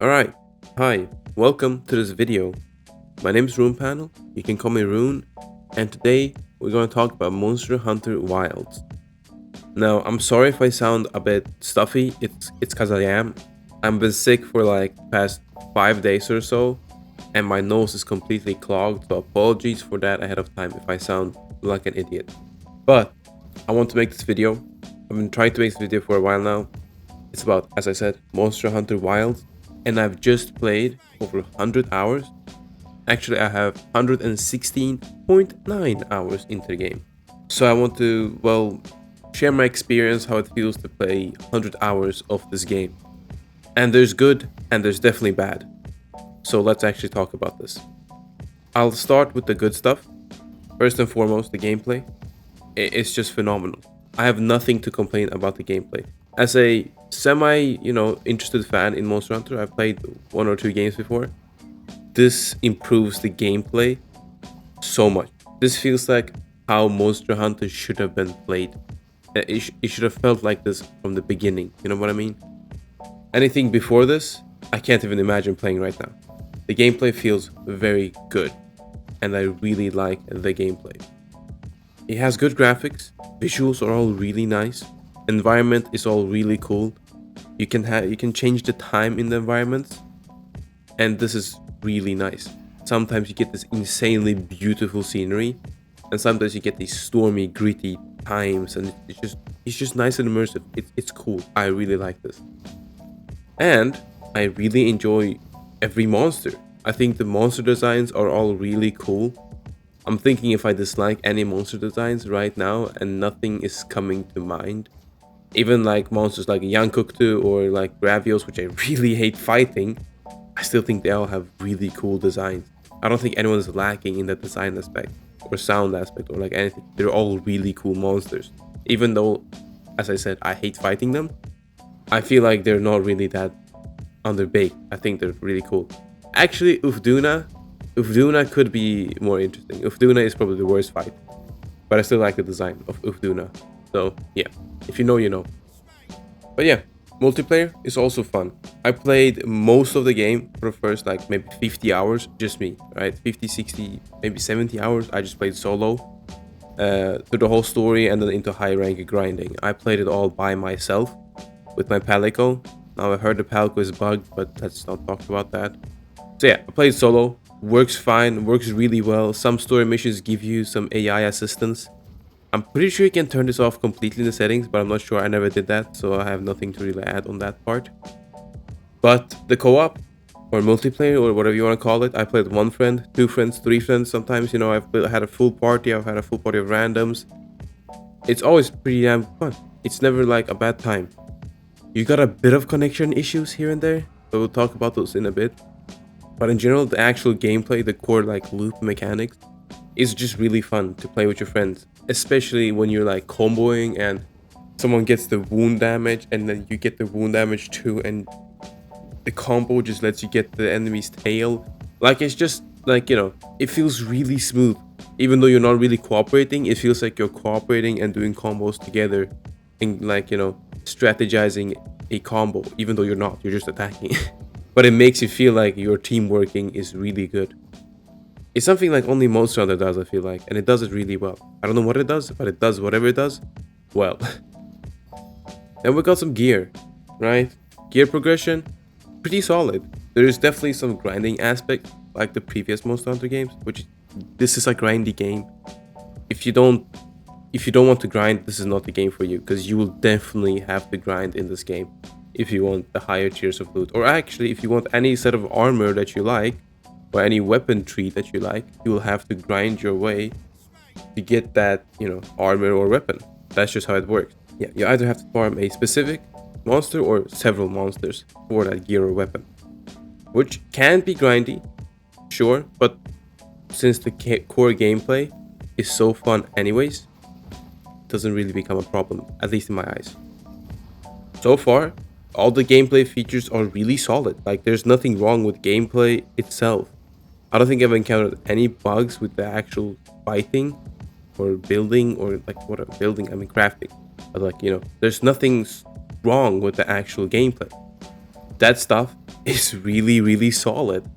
Alright, hi, welcome to this video. My name is Runepanel, you can call me Rune, and today we're going to talk about Monster Hunter Wilds. Now, I'm sorry if I sound a bit stuffy, it's cause I am. I've been sick for like past 5 days or so, and my nose is completely clogged, so apologies for that ahead of time if I sound like an idiot. But, I want to make this video. I've been trying to make this video for a while now. It's about, as I said, Monster Hunter Wilds, and I've just played over 100 hours. Actually, I have 116.9 hours into the game. So I want to, share my experience, how it feels to play 100 hours of this game. And there's good, and there's definitely bad. So let's actually talk about this. I'll start with the good stuff. First and foremost, the gameplay. It's just phenomenal. I have nothing to complain about the gameplay. As a interested fan in Monster Hunter, I've played 1 or 2 games before. This improves the gameplay so much. This feels like how Monster Hunter should have been played. It should have felt like this from the beginning. You know what I mean? Anything before this, I can't even imagine playing right now. The gameplay feels very good, and I really like the gameplay. It has good graphics, visuals are all really nice, environment is all really cool. You can change the time in the environments, and this is really nice. Sometimes you get this insanely beautiful scenery, and sometimes you get these stormy, gritty times, and it's just nice and immersive. It's cool. I really like this, and I really enjoy every monster. I think the monster designs are all really cool. I'm thinking if I dislike any monster designs right now, and nothing is coming to mind. Even like monsters like Yankuktu or like Gravios, which I really hate fighting, I still think they all have really cool designs. I don't think anyone is lacking in that design aspect or sound aspect or like anything. They're all really cool monsters. Even though, as I said, I hate fighting them, I feel like they're not really that underbaked. I think they're really cool. Actually, Ufduna could be more interesting. Ufduna is probably the worst fight, but I still like the design of Ufduna. So yeah, if you know, you know. But yeah, multiplayer is also fun. I played most of the game for the first like maybe 50 hours, just me, right? 50, 60, maybe 70 hours. I just played solo through the whole story and then into high rank grinding. I played it all by myself with my Palico. Now I heard the Palico is bugged, but let's not talk about that. So yeah, I played solo. Works fine, works really well. Some story missions give you some AI assistance. I'm pretty sure you can turn this off completely in the settings, but I'm not sure. I never did that, so I have nothing to really add on that part. But the co-op or multiplayer or whatever you want to call it, I played with 1 friend, 2 friends, 3 friends. Sometimes, I've had a full party. I've had a full party of randoms. It's always pretty damn fun. It's never like a bad time. You got a bit of connection issues here and there, but we'll talk about those in a bit. But in general, the actual gameplay, the core like loop mechanics, is just really fun to play with your friends. Especially when you're like comboing and someone gets the wound damage and then you get the wound damage too, and the combo just lets you get the enemy's tail. Like it's just like, it feels really smooth. Even though you're not really cooperating, it feels like you're cooperating and doing combos together and like, strategizing a combo, even though you're not, you're just attacking. But it makes you feel like your team working is really good. It's something like only Monster Hunter does, I feel like, and it does it really well. I don't know what it does, but it does whatever it does well. And we got some gear, right? Gear progression, pretty solid. There is definitely some grinding aspect, like the previous Monster Hunter games, which this is a grindy game. If you don't want to grind, this is not the game for you, because you will definitely have to grind in this game if you want the higher tiers of loot, or actually if you want any set of armor that you like or any weapon tree that you like, you will have to grind your way to get that, armor or weapon. That's just how it works. Yeah, you either have to farm a specific monster or several monsters for that gear or weapon, which can be grindy, sure, but since the core gameplay is so fun anyways, it doesn't really become a problem, at least in my eyes. So far, all the gameplay features are really solid. Like, there's nothing wrong with gameplay itself. I don't think I've encountered any bugs with the actual fighting or building, or like what I'm building, I mean crafting. But like, there's nothing wrong with the actual gameplay. That stuff is really, really solid.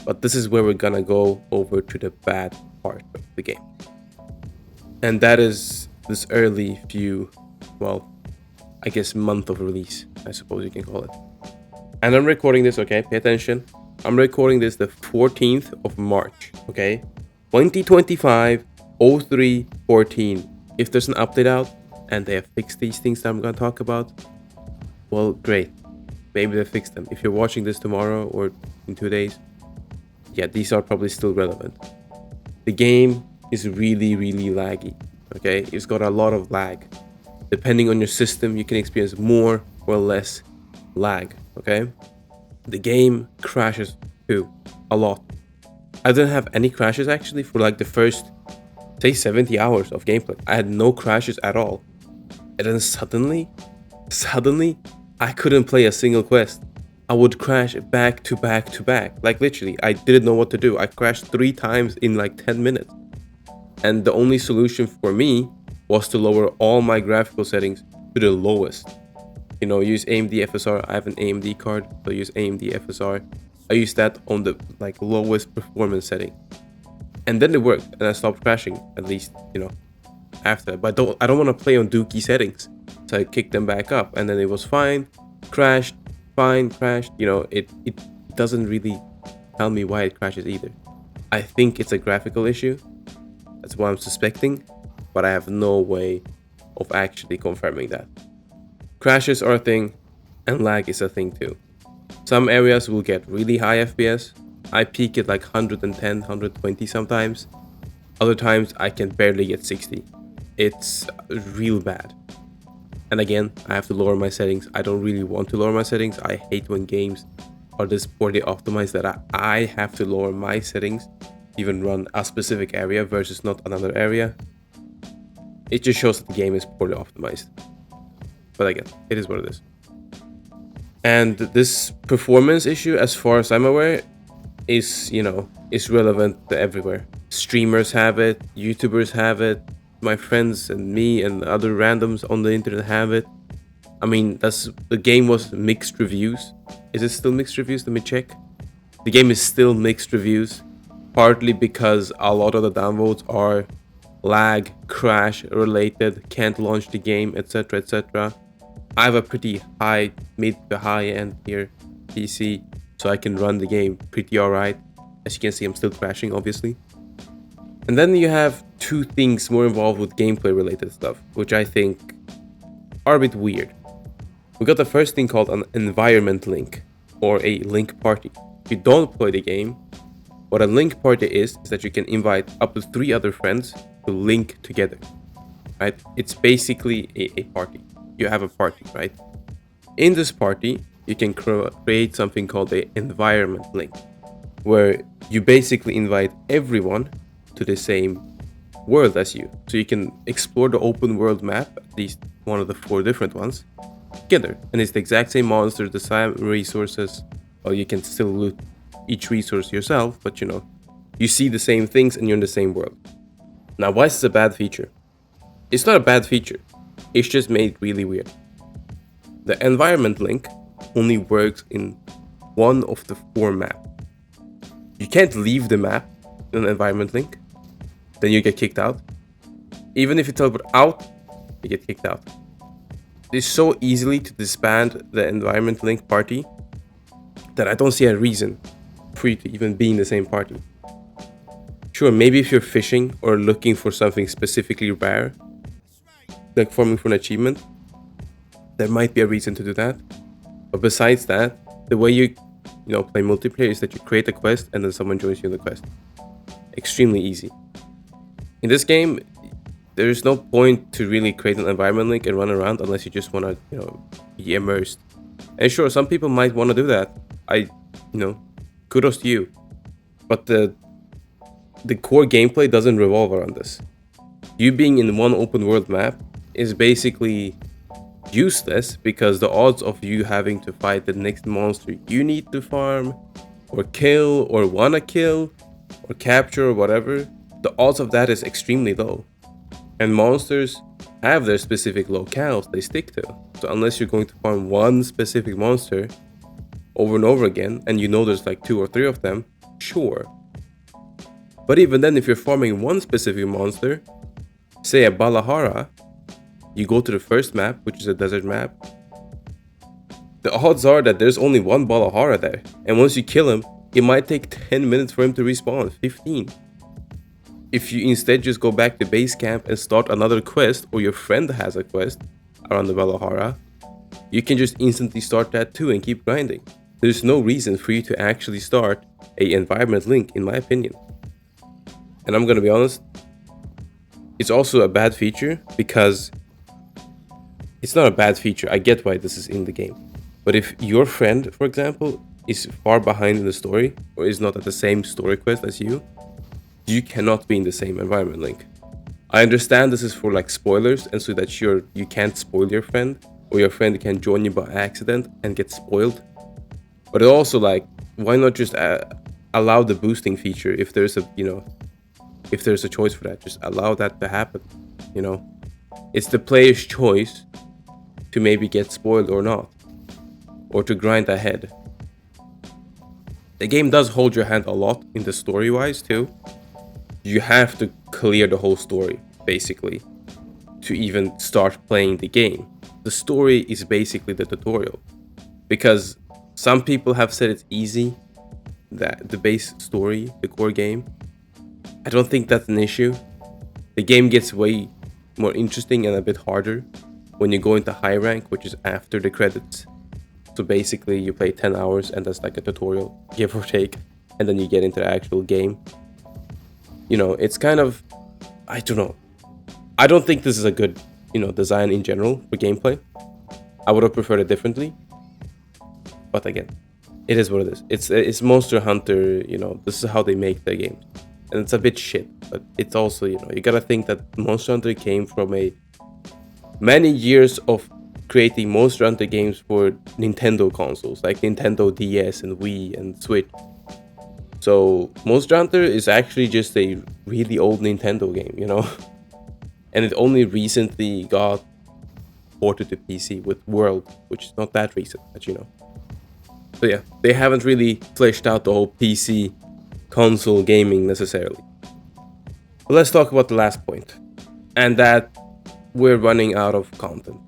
But this is where we're gonna go over to the bad part of the game. And that is this early few, well, I guess month of release, I suppose you can call it. And I'm recording this, okay? Pay attention. I'm recording this the 14th of March, okay? 2025 03 14. If there's an update out and they have fixed these things that I'm gonna talk about, well, great. Maybe they fixed them. If you're watching this tomorrow or in 2 days, yeah, these are probably still relevant. The game is really, really laggy, okay? It's got a lot of lag. Depending on your system, you can experience more or less lag, okay? The game crashes too, a lot. I didn't have any crashes actually for like the first, say, 70 hours of gameplay. I had no crashes at all. And then suddenly, I couldn't play a single quest. I would crash back to back to back. Like literally, I didn't know what to do. I crashed 3 times in like 10 minutes. And the only solution for me was to lower all my graphical settings to the lowest. You know, use AMD FSR. I have an AMD card, so I use AMD FSR. I use that on the like lowest performance setting. And then it worked, and I stopped crashing, at least, you know, after that. But I don't want to play on dookie settings. So I kicked them back up, and then it was fine, crashed, fine, crashed. You know, it doesn't really tell me why it crashes either. I think it's a graphical issue. That's what I'm suspecting, but I have no way of actually confirming that. Crashes are a thing, and lag is a thing too. Some areas will get really high FPS. I peak at like 110, 120 sometimes. Other times I can barely get 60. It's real bad. And again, I have to lower my settings. I don't really want to lower my settings. I hate when games are this poorly optimized that I have to lower my settings to even run a specific area versus not another area. It just shows that the game is poorly optimized. But again, it is what it is. And this performance issue, as far as I'm aware, is, you know, is relevant to everywhere. Streamers have it, YouTubers have it, my friends and me and other randoms on the internet have it. I mean, the game was mixed reviews. Is it still mixed reviews? Let me check. The game is still mixed reviews, partly because a lot of the downvotes are lag, crash related, can't launch the game, etc, etc. I have a pretty high, mid to high end here PC, so I can run the game pretty alright. As you can see, I'm still crashing, obviously. And then you have 2 things more involved with gameplay related stuff, which I think are a bit weird. We got the first thing called an environment link, or a link party. If you don't play the game, what a link party is that you can invite up to 3 other friends to link together, right? It's basically a party. You have a party, right? In this party, you can create something called an environment link, where you basically invite everyone to the same world as you. So you can explore the open world map, at least one of the 4 different ones, together. And it's the exact same monsters, the same resources. Well, you can still loot each resource yourself, but you know, you see the same things and you're in the same world. Now, why is this a bad feature? It's not a bad feature. It's just made really weird. The environment link only works in one of the 4 maps. You can't leave the map in an environment link, then you get kicked out. Even if you teleport out, you get kicked out. It's so easily to disband the environment link party that I don't see a reason for you to even be in the same party. Sure, maybe if you're fishing or looking for something specifically rare, like farming for an achievement, there might be a reason to do that. But besides that, the way you play multiplayer is that you create a quest and then someone joins you in the quest. Extremely easy. In this game, there is no point to really create an environment link and run around unless you just want to, be immersed. And sure, some people might want to do that. Kudos to you. But the core gameplay doesn't revolve around this. You being in one open world map is basically useless because the odds of you having to fight the next monster you need to farm or kill or wanna kill or capture or whatever, the odds of that is extremely low. And monsters have their specific locales they stick to. So unless you're going to farm one specific monster, over and over again, and you know there's like 2 or 3 of them, sure. But even then, if you're farming one specific monster, say a Balahara, you go to the first map, which is a desert map, the odds are that there's only one Balahara there, and once you kill him, it might take 10 minutes for him to respawn, 15. If you instead just go back to base camp and start another quest, or your friend has a quest around the Balahara, you can just instantly start that too and keep grinding. There's no reason for you to actually start a environment link, in my opinion. And I'm gonna be honest, it's also a bad feature because it's not a bad feature. I get why this is in the game. But if your friend, for example, is far behind in the story or is not at the same story quest as you cannot be in the same environment link. I understand this is for like spoilers and so that you can't spoil your friend or your friend can join you by accident and get spoiled. But it also like, why not just allow the boosting feature if there's a choice for that, just allow that to happen, It's the player's choice to maybe get spoiled or not, or to grind ahead. The game does hold your hand a lot in the story-wise too. You have to clear the whole story, basically, to even start playing the game. The story is basically the tutorial. Because some people have said it's easy, that the base story, the core game. I don't think that's an issue. The game gets way more interesting and a bit harder when you go into high rank, which is after the credits. So basically you play 10 hours and that's like a tutorial, give or take, and then you get into the actual game. It's kind of, I don't know. I don't think this is a good, design in general for gameplay. I would have preferred it differently. But again, it is what it is. It's Monster Hunter, this is how they make their games. And it's a bit shit, but it's also, you gotta think that Monster Hunter came from many years of creating Monster Hunter games for Nintendo consoles, like Nintendo DS and Wii and Switch. So Monster Hunter is actually just a really old Nintendo game, And it only recently got ported to PC with World, which is not that recent, but So yeah, they haven't really fleshed out the whole PC console gaming necessarily. But let's talk about the last point, and that we're running out of content.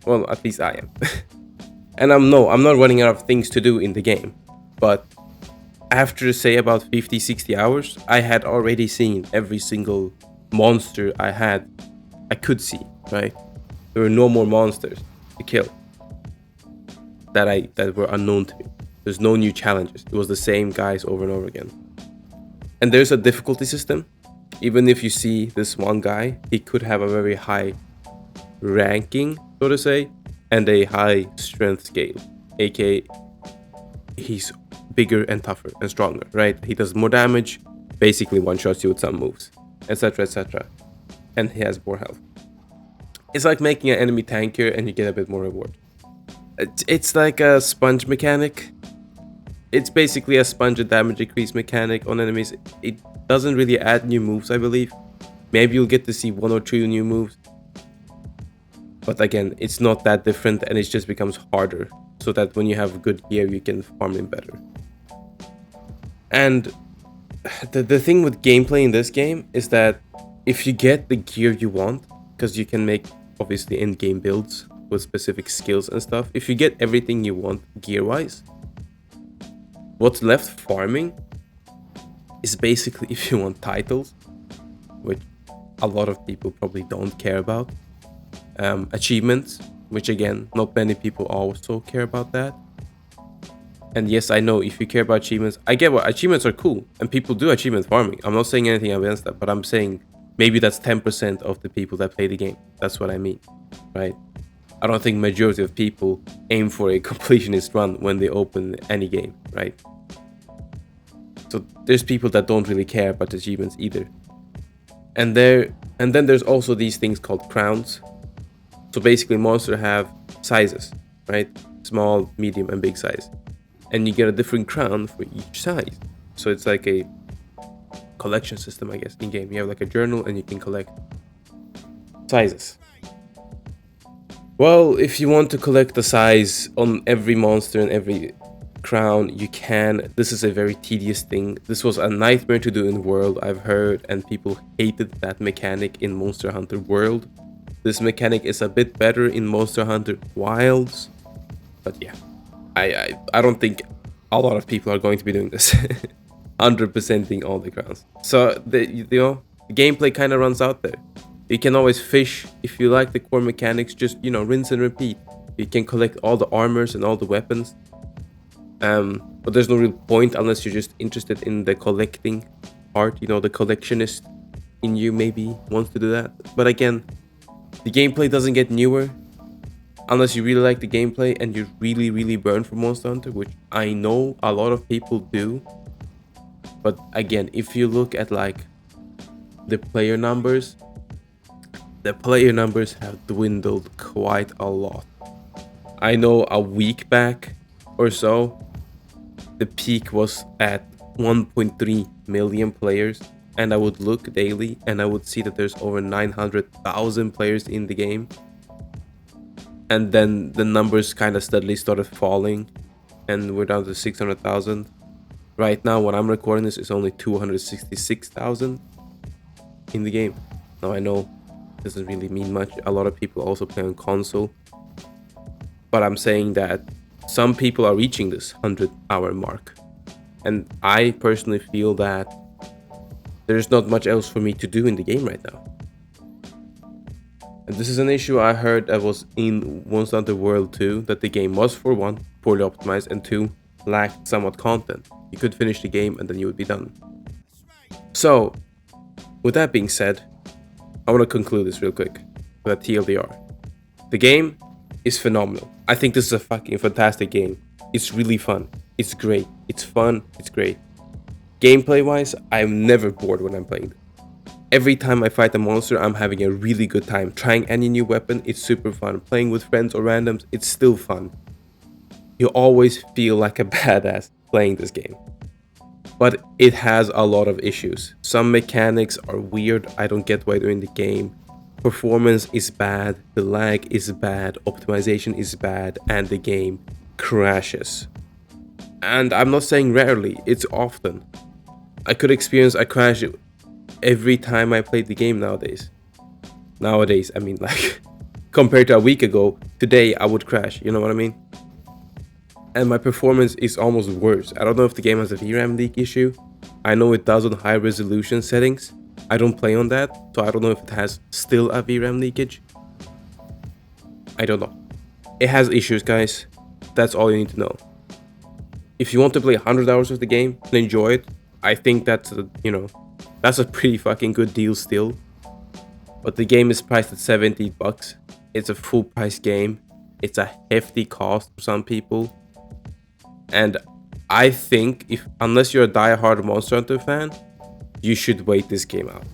Well, at least I am. And I'm not running out of things to do in the game, but after say about 50-60 hours, I had already seen every single monster I could see, right? There were no more monsters to kill that were unknown to me. There's no new challenges. It was the same guys over and over again. And there's a difficulty system. Even if you see this one guy, he could have a very high ranking, so to say, and a high strength scale, aka he's bigger and tougher and stronger, right? He does more damage, basically one-shots you with some moves, etc, etc. And he has more health. It's like making an enemy tankier and you get a bit more reward. It's like a sponge mechanic. It's basically a sponge and damage increase mechanic on enemies. It doesn't really add new moves, I believe. Maybe you'll get to see 1 or 2 new moves. But again, it's not that different and it just becomes harder. So that when you have good gear, you can farm him better. And the thing with gameplay in this game is that if you get the gear you want, because you can make obviously in-game builds with specific skills and stuff. If you get everything you want gear-wise, what's left farming is basically if you want titles, which a lot of people probably don't care about. Achievements, which again, not many people also care about that. And yes, I know if you care about achievements, I get what achievements are cool and people do achievement farming. I'm not saying anything against that, but I'm saying maybe that's 10% of the people that play the game. That's what I mean, right? I don't think majority of people aim for a completionist run when they open any game, right? So there's people that don't really care about achievements either. And then there's also these things called crowns. So basically monsters have sizes, right? Small, medium, and big size. And you get a different crown for each size. So it's like a collection system, I guess, in game. You have like a journal and you can collect sizes. Well, if you want to collect the size on every monster and every crown, you can. This is a very tedious thing. This was a nightmare to do in World, I've heard, and people hated that mechanic in Monster Hunter World. This mechanic is a bit better in Monster Hunter Wilds, but yeah, I don't think a lot of people are going to be doing this. 100%ing all the crowns. So the gameplay kind of runs out there. You can always fish if you like the core mechanics. Just rinse and repeat. You can collect all the armors and all the weapons. But there's no real point unless you're just interested in the collecting part. The collectionist in you maybe wants to do that. But again, the gameplay doesn't get newer unless you really like the gameplay and you really burn for Monster Hunter, which I know a lot of people do. But again, if you look at like the player numbers have dwindled quite a lot. I know a week back or so, the peak was at 1.3 million players, and I would look daily and I would see that there's over 900,000 players in the game. And then the numbers kind of steadily started falling and we're down to 600,000. Right now, when I'm recording this, it's only 266,000 in the game. Now I know it doesn't really mean much. A lot of people also play on console. But I'm saying that some people are reaching this 100-hour mark. And I personally feel that there's not much else for me to do in the game right now. And this is an issue I heard that was in Monster Hunter World 2, that the game was, for one, poorly optimized, and two, lacked somewhat content. You could finish the game and then you would be done. So, with that being said, I want to conclude this real quick with a TLDR. The game is phenomenal. I think this is a fucking fantastic game. It's really fun. It's great. It's fun. It's great. Gameplay wise, I'm never bored when I'm playing it. Every time I fight a monster, I'm having a really good time. Trying any new weapon, it's super fun. Playing with friends or randoms, it's still fun. You always feel like a badass playing this game. But it has a lot of issues. Some mechanics are weird. I don't get why they're in the game. Performance is bad. The lag is bad. Optimization is bad. And the game crashes. And I'm not saying rarely. It's often. I could experience a crash every time I played the game nowadays. Nowadays, I mean, like, compared to a week ago, today I would crash. You know what I mean? And my performance is almost worse. I don't know if the game has a VRAM leak issue. I know it does on high resolution settings. I don't play on that, so I don't know if it has still a VRAM leakage. I don't know. It has issues, guys. That's all you need to know. If you want to play 100 hours of the game and enjoy it, I think that's a pretty fucking good deal still. But the game is priced at $70. It's a full price game. It's a hefty cost for some people. And I think unless you're a die-hard Monster Hunter fan, you should wait this game out.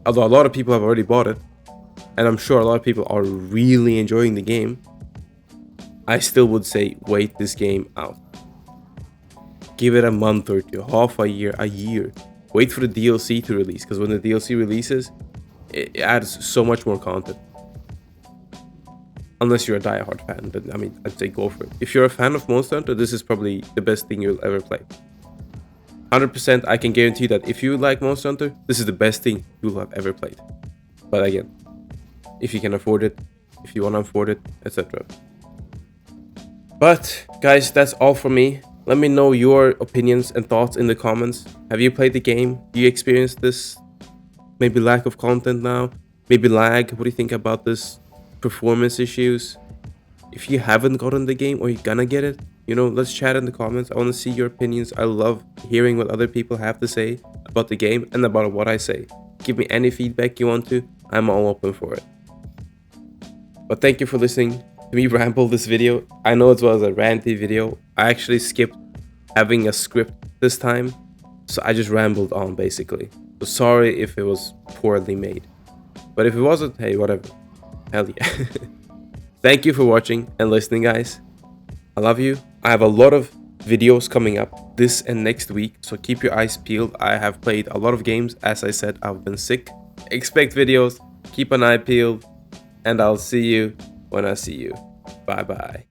Although a lot of people have already bought it, and I'm sure a lot of people are really enjoying the game, I still would say wait this game out. Give it a month or two, half a year. Wait for the DLC to release, because when the DLC releases, it adds so much more content. Unless you're a die-hard fan, then I'd say go for it. If you're a fan of Monster Hunter, this is probably the best thing you'll ever play. 100%, I can guarantee that if you like Monster Hunter, this is the best thing you'll have ever played. But again, if you can afford it, if you want to afford it, etc. But guys, that's all from me. Let me know your opinions and thoughts in the comments. Have you played the game? Do you experience this maybe lack of content now? Maybe lag? What do you think about this? Performance issues? If you haven't gotten the game or you're gonna get it, let's chat in the comments. I want to see your opinions. I love hearing what other people have to say about the game and about what I say. Give me any feedback you want to. I'm all open for it. But thank you for listening to me ramble this video. I know it was a ranty video. I actually skipped having a script this time, so I just rambled on basically. So sorry if it was poorly made. But if it wasn't, hey, whatever. Hell yeah. Thank you for watching and listening, guys. I love you. I have a lot of videos coming up this and next week, so keep your eyes peeled. I have played a lot of games. As I said, I've been sick. Expect videos. Keep an eye peeled. And I'll see you when I see you. Bye bye.